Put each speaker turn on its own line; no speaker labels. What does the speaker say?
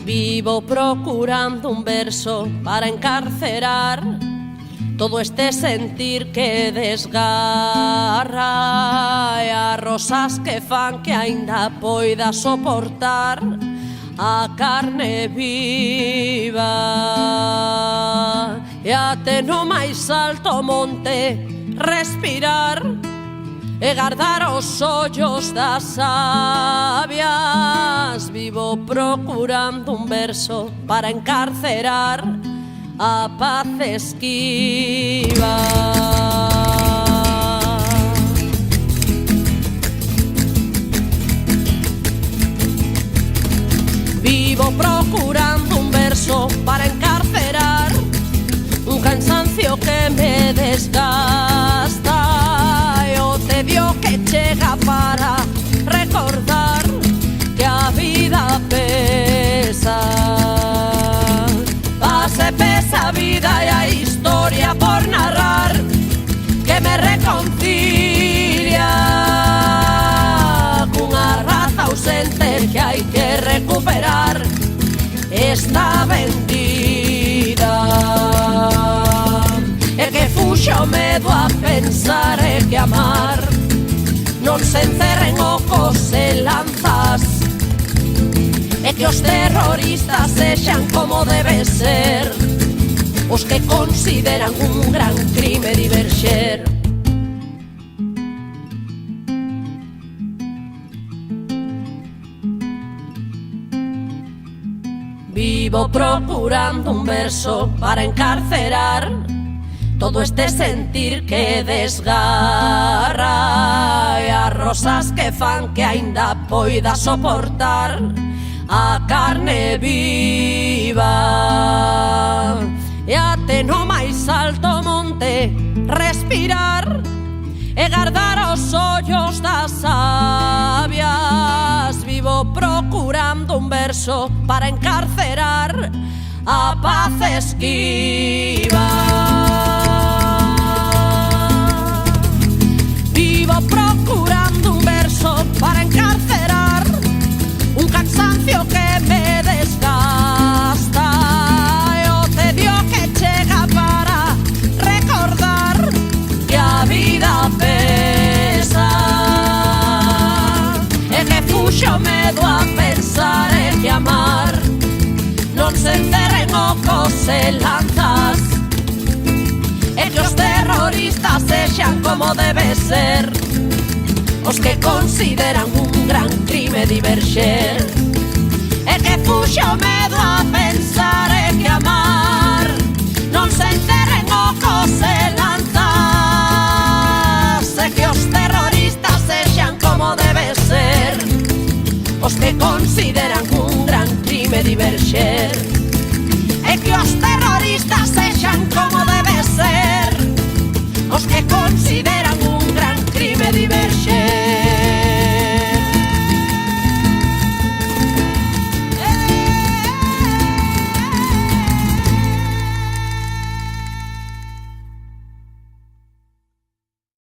Vivo procurando un verso para encarcerar todo este sentir que desgarra e as rosas que fan que aínda poida soportar a carne viva e até no máis alto monte respirar e guardar os ollos das sabias. Vivo procurando un verso para encarcerar a paz esquiva. Vivo procurando un verso para encarcerar un cansancio que me desgasta e o tedio que chega para recordar que a vida pesa. Pase pesa a vida e a historia por narrar que me reconcilia cunha raza ausente que hai que recuperar. Está vendida e que fuxa o medo a pensar e que amar non se encerren ocos e lanzas e que os terroristas sexan como debe ser os que consideran un gran crime diverxer. Vivo procurando un verso para encarcerar todo este sentir que desgarra e as rosas que fan que aínda poida soportar a carne viva e até no máis alto monte respirar e guardar os ollos das sabias. Vivo procurando un verso para encarcerar a paz esquiva. Vivo procurando un verso para encarcerar un cansancio que me desgasta e o tedio que chega para recordar que a vida pesa e que fuxa o medo a pensar e que amar non se encerren ocos e lanzas e que os terroristas sexan como debe ser os que consideran un gran crime diverxer e que fuxa o medo a pensar e que amar non se encerren ocos e lanzas e que os terroristas sexan como debe ser os que consideran un gran crime diverxer e que os terroristas sexan como